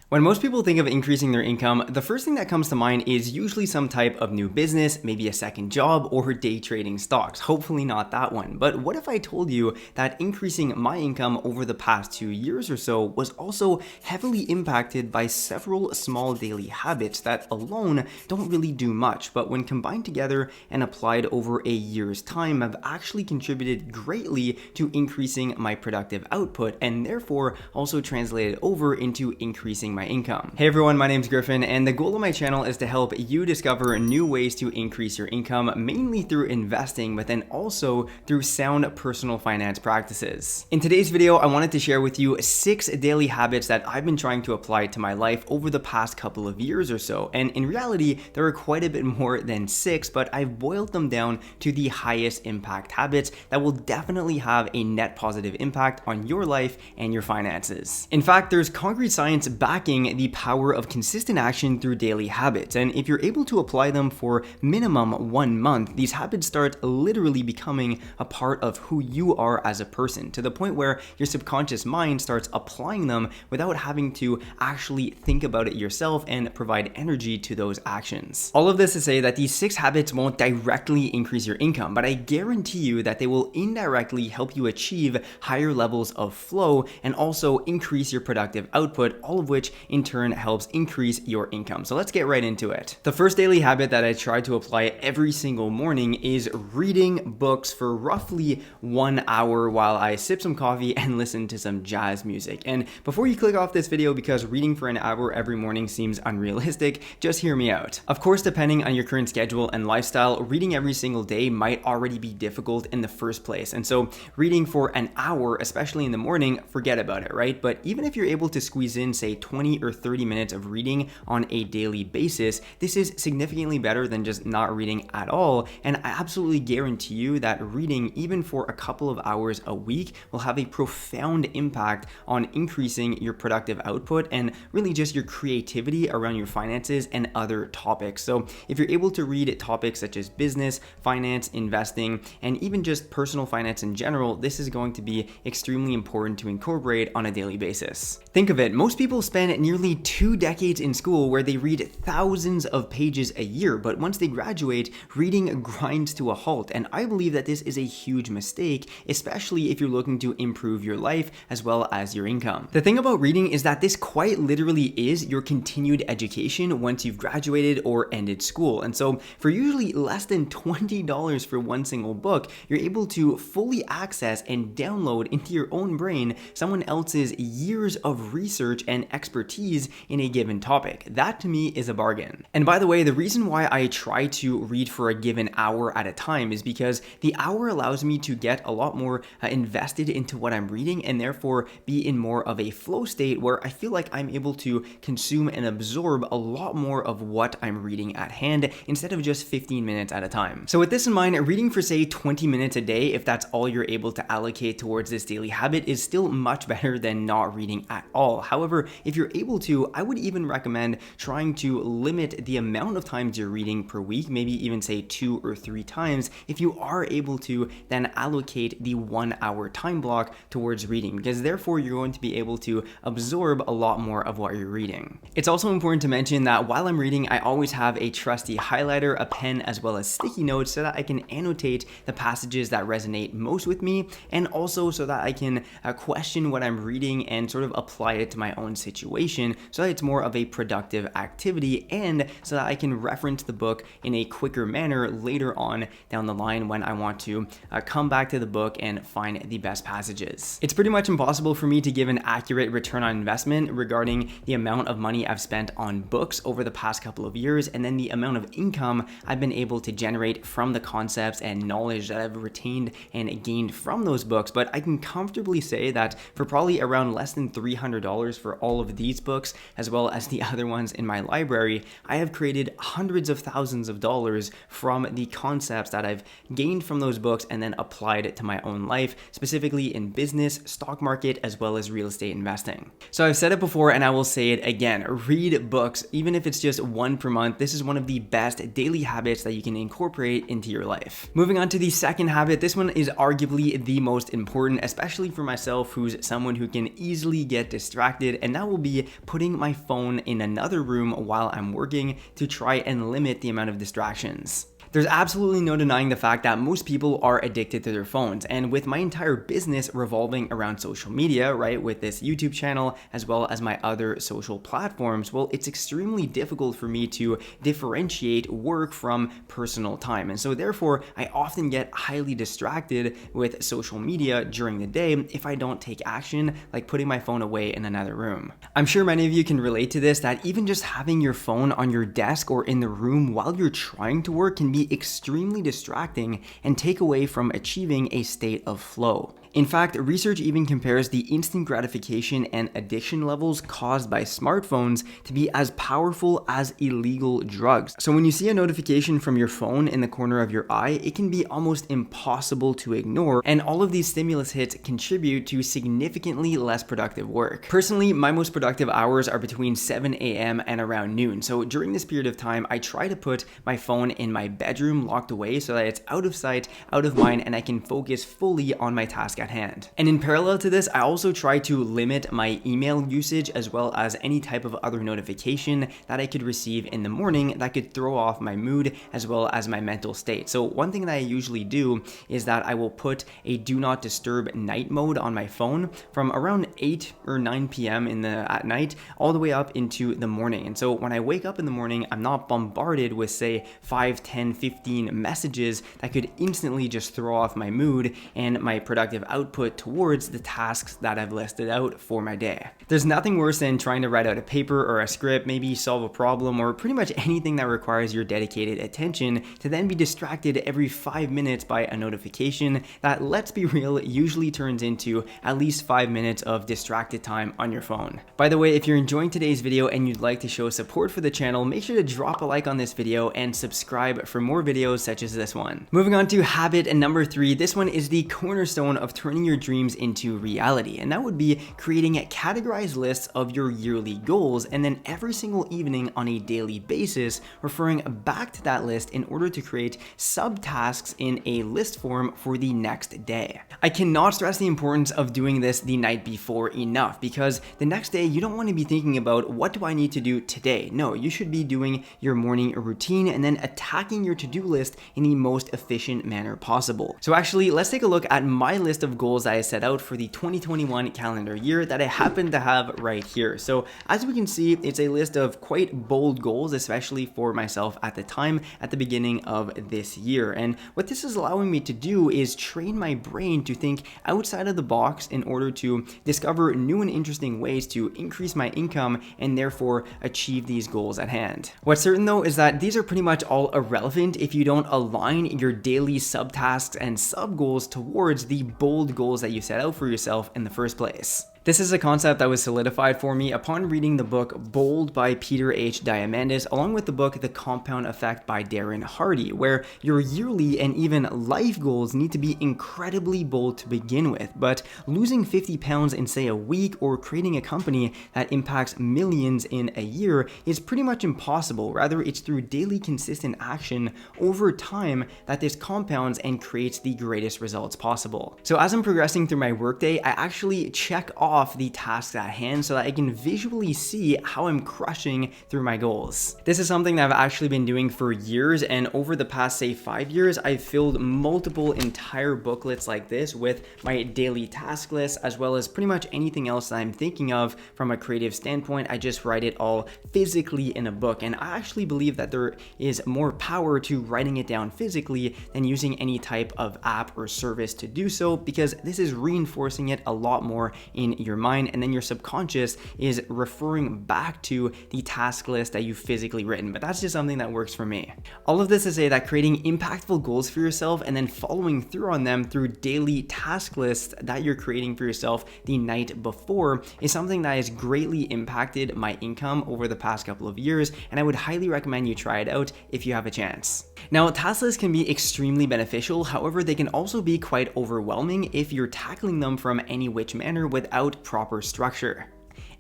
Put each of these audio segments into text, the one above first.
When most people think of increasing their income, the first thing that comes to mind is usually some type of new business, maybe a second job, or day trading stocks. Hopefully not that one. But what if I told you that increasing my income over the past 2 years or so was also heavily impacted by several small daily habits that alone don't really do much, but when combined together and applied over a year's time have actually contributed greatly to increasing my productive output and therefore also translated over into increasing my income. Hey everyone, my name is Griffin, and the goal of my channel is to help you discover new ways to increase your income, mainly through investing, but then also through sound personal finance practices. In today's video, I wanted to share with you 6 daily habits that I've been trying to apply to my life over the past couple of years or so. And in reality, there are quite a bit more than 6, but I've boiled them down to the highest impact habits that will definitely have a net positive impact on your life and your finances. In fact, there's concrete science backing the power of consistent action through daily habits. And if you're able to apply them for minimum 1 month, these habits start literally becoming a part of who you are as a person, to the point where your subconscious mind starts applying them without having to actually think about it yourself and provide energy to those actions. All of this to say that these 6 habits won't directly increase your income, but I guarantee you that they will indirectly help you achieve higher levels of flow and also increase your productive output, all of which in turn helps increase your income. So let's get right into it. The first daily habit that I try to apply every single morning is reading books for roughly 1 hour while I sip some coffee and listen to some jazz music. And before you click off this video because reading for an hour every morning seems unrealistic, just hear me out. Of course, depending on your current schedule and lifestyle, reading every single day might already be difficult in the first place. And so reading for an hour, especially in the morning, forget about it, right? But even if you're able to squeeze in, say, 20 or 30 minutes of reading on a daily basis, this is significantly better than just not reading at all. And I absolutely guarantee you that reading even for a couple of hours a week will have a profound impact on increasing your productive output and really just your creativity around your finances and other topics. So if you're able to read topics such as business, finance, investing, and even just personal finance in general, this is going to be extremely important to incorporate on a daily basis. Think of it, most people spend nearly 2 decades in school where they read thousands of pages a year, but once they graduate, reading grinds to a halt. And I believe that this is a huge mistake, especially if you're looking to improve your life as well as your income. The thing about reading is that this quite literally is your continued education once you've graduated or ended school. And so for usually less than $20 for one single book, you're able to fully access and download into your own brain someone else's years of research and expertise in a given topic. That to me is a bargain. And by the way, the reason why I try to read for a given hour at a time is because the hour allows me to get a lot more invested into what I'm reading and therefore be in more of a flow state where I feel like I'm able to consume and absorb a lot more of what I'm reading at hand instead of just 15 minutes at a time. So with this in mind, reading for say 20 minutes a day, if that's all you're able to allocate towards this daily habit, is still much better than not reading at all. However, if you're able to, I would even recommend trying to limit the amount of times you're reading per week, maybe even say 2 or 3 times. If you are able to, then allocate the 1 hour time block towards reading, because therefore you're going to be able to absorb a lot more of what you're reading. It's also important to mention that while I'm reading, I always have a trusty highlighter, a pen, as well as sticky notes so that I can annotate the passages that resonate most with me, and also so that I can question what I'm reading and sort of apply it to my own situation so that it's more of a productive activity, and so that I can reference the book in a quicker manner later on down the line when I want to come back to the book and find the best passages. It's pretty much impossible for me to give an accurate return on investment regarding the amount of money I've spent on books over the past couple of years and then the amount of income I've been able to generate from the concepts and knowledge that I've retained and gained from those books, but I can comfortably say that for probably around less than $300 for all of these books, as well as the other ones in my library, I have created hundreds of thousands of dollars from the concepts that I've gained from those books and then applied it to my own life, specifically in business, stock market, as well as real estate investing. So I've said it before and I will say it again, read books, even if it's just 1 per month. This is one of the best daily habits that you can incorporate into your life. Moving on to the second habit, this one is arguably the most important, especially for myself, who's someone who can easily get distracted, and that will be be putting my phone in another room while I'm working to try and limit the amount of distractions. There's absolutely no denying the fact that most people are addicted to their phones, and with my entire business revolving around social media, right, with this YouTube channel as well as my other social platforms, well, it's extremely difficult for me to differentiate work from personal time. And so therefore, I often get highly distracted with social media during the day if I don't take action, like putting my phone away in another room. I'm sure many of you can relate to this, that even just having your phone on your desk or in the room while you're trying to work can be extremely distracting and take away from achieving a state of flow. In fact, research even compares the instant gratification and addiction levels caused by smartphones to be as powerful as illegal drugs. So when you see a notification from your phone in the corner of your eye, it can be almost impossible to ignore, and all of these stimulus hits contribute to significantly less productive work. Personally, my most productive hours are between 7 a.m. and around noon. So during this period of time, I try to put my phone in my bedroom locked away so that it's out of sight, out of mind, and I can focus fully on my task at hand. And in parallel to this, I also try to limit my email usage as well as any type of other notification that I could receive in the morning that could throw off my mood as well as my mental state. So one thing that I usually do is that I will put a do not disturb night mode on my phone from around 8 or 9 p.m. at night all the way up into the morning. And so when I wake up in the morning, I'm not bombarded with say 5, 10, 15 messages that could instantly just throw off my mood and my productive output towards the tasks that I've listed out for my day. There's nothing worse than trying to write out a paper or a script, maybe solve a problem, or pretty much anything that requires your dedicated attention to then be distracted every 5 minutes by a notification that, let's be real, usually turns into at least 5 minutes of distracted time on your phone. By the way, if you're enjoying today's video and you'd like to show support for the channel, make sure to drop a like on this video and subscribe for more videos such as this one. Moving on to habit number 3, this one is the cornerstone of turning your dreams into reality, and that would be creating categorized lists of your yearly goals, and then every single evening on a daily basis referring back to that list in order to create subtasks in a list form for the next day. I cannot stress the importance of doing this the night before enough, because the next day you don't want to be thinking about what do I need to do today. No, you should be doing your morning routine and then attacking your to-do list in the most efficient manner possible. So actually, let's take a look at my list of goals that I set out for the 2021 calendar year that I happen to have right here. So as we can see, it's a list of quite bold goals, especially for myself at the time at the beginning of this year. And what this is allowing me to do is train my brain to think outside of the box in order to discover new and interesting ways to increase my income and therefore achieve these goals at hand. What's certain though is that these are pretty much all irrelevant if you don't align your daily subtasks and sub goals towards the bold goals that you set out for yourself in the first place. This is a concept that was solidified for me upon reading the book Bold by Peter H. Diamandis, along with the book The Compound Effect by Darren Hardy, where your yearly and even life goals need to be incredibly bold to begin with. But losing 50 pounds in say a week or creating a company that impacts millions in a year is pretty much impossible. Rather, it's through daily consistent action over time that this compounds and creates the greatest results possible. So as I'm progressing through my workday, I actually check off the tasks at hand so that I can visually see how I'm crushing through my goals. This is something that I've actually been doing for years, and over the past say 5 years, I've filled multiple entire booklets like this with my daily task list, as well as pretty much anything else that I'm thinking of from a creative standpoint. I just write it all physically in a book, and I actually believe that there is more power to writing it down physically than using any type of app or service to do so, because this is reinforcing it a lot more in your mind, and then your subconscious is referring back to the task list that you've physically written. But that's just something that works for me. All of this to say that creating impactful goals for yourself and then following through on them through daily task lists that you're creating for yourself the night before is something that has greatly impacted my income over the past couple of years, and I would highly recommend you try it out if you have a chance. Now, task lists can be extremely beneficial. However, they can also be quite overwhelming if you're tackling them from any which manner without proper structure.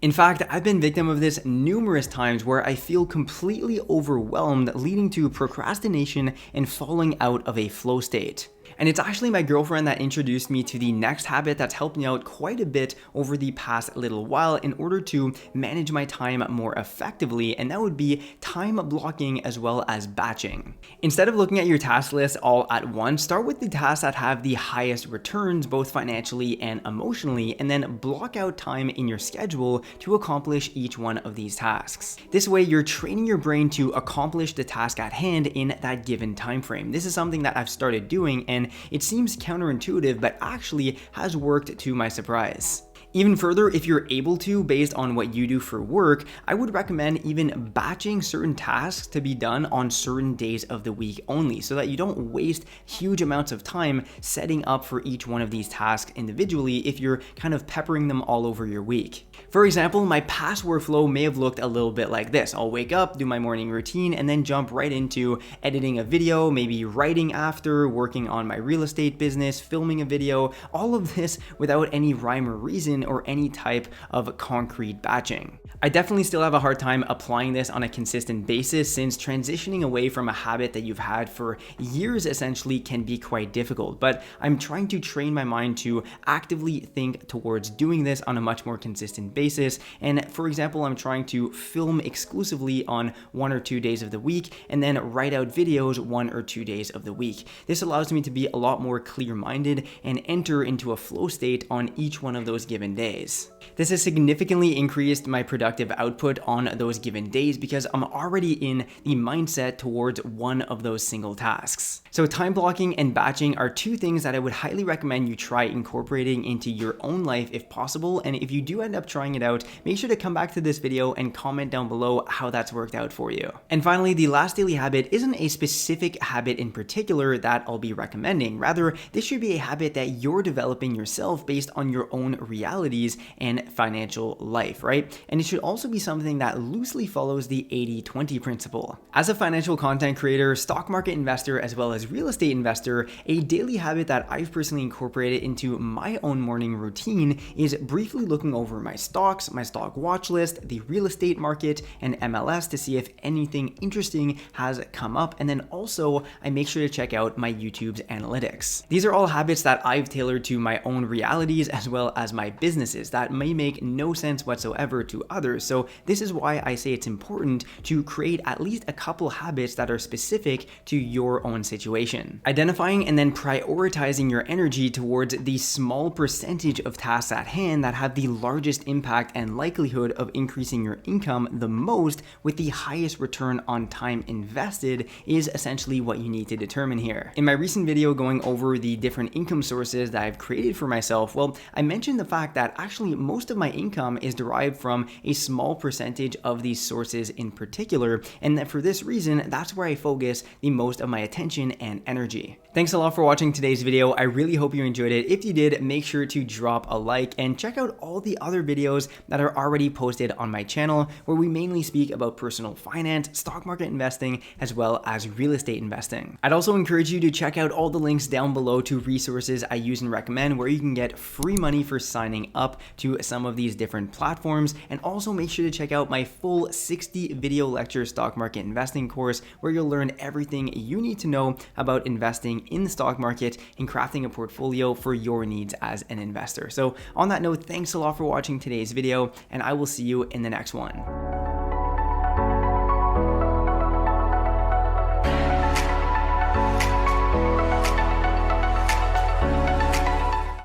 In fact, I've been victim of this numerous times where I feel completely overwhelmed, leading to procrastination and falling out of a flow state. And it's actually my girlfriend that introduced me to the next habit that's helped me out quite a bit over the past little while in order to manage my time more effectively, and that would be time blocking as well as batching. Instead of looking at your task list all at once, start with the tasks that have the highest returns both financially and emotionally, and then block out time in your schedule to accomplish each one of these tasks. This way you're training your brain to accomplish the task at hand in that given time frame. This is something that I've started doing, and it seems counterintuitive, but actually has worked to my surprise. Even further, if you're able to, based on what you do for work, I would recommend even batching certain tasks to be done on certain days of the week only, so that you don't waste huge amounts of time setting up for each one of these tasks individually if you're kind of peppering them all over your week. For example, my past workflow may have looked a little bit like this. I'll wake up, do my morning routine, and then jump right into editing a video, maybe writing after, working on my real estate business, filming a video, all of this without any rhyme or reason or any type of concrete batching. I definitely still have a hard time applying this on a consistent basis, since transitioning away from a habit that you've had for years essentially can be quite difficult, but I'm trying to train my mind to actively think towards doing this on a much more consistent basis. And for example, I'm trying to film exclusively on 1 or 2 days of the week and then write out videos 1 or 2 days of the week. This allows me to be a lot more clear-minded and enter into a flow state on each one of those given days. This has significantly increased my productive output on those given days because I'm already in the mindset towards one of those single tasks. So time blocking and batching are two things that I would highly recommend you try incorporating into your own life if possible. And if you do end up trying it out, make sure to come back to this video and comment down below how that's worked out for you. And finally, the last daily habit isn't a specific habit in particular that I'll be recommending. Rather, this should be a habit that you're developing yourself based on your own realities and financial life, right? And it should also be something that loosely follows the 80-20 principle. As a financial content creator, stock market investor, as well as real estate investor, a daily habit that I've personally incorporated into my own morning routine is briefly looking over my stocks, my stock watch list, the real estate market, and MLS to see if anything interesting has come up. And then also I make sure to check out my YouTube's analytics. These are all habits that I've tailored to my own realities as well as my businesses that may make no sense whatsoever to others. So this is why I say it's important to create at least a couple habits that are specific to your own situation. Identifying and then prioritizing your energy towards the small percentage of tasks at hand that have the largest impact and likelihood of increasing your income the most with the highest return on time invested is essentially what you need to determine here. In my recent video going over the different income sources that I've created for myself, well, I mentioned the fact that actually most of my income is derived from a small percentage of these sources in particular, and that for this reason, that's where I focus the most of my attention and energy. Thanks a lot for watching today's video. I really hope you enjoyed it. If you did, make sure to drop a like and check out all the other videos that are already posted on my channel, where we mainly speak about personal finance, stock market investing, as well as real estate investing. I'd also encourage you to check out all the links down below to resources I use and recommend, where you can get free money for signing up to some of these different platforms. And also make sure to check out my full 60 video lecture stock market investing course, where you'll learn everything you need to know about investing in the stock market and crafting a portfolio for your needs as an investor. So on that note, thanks a lot for watching today's video, and I will see you in the next one.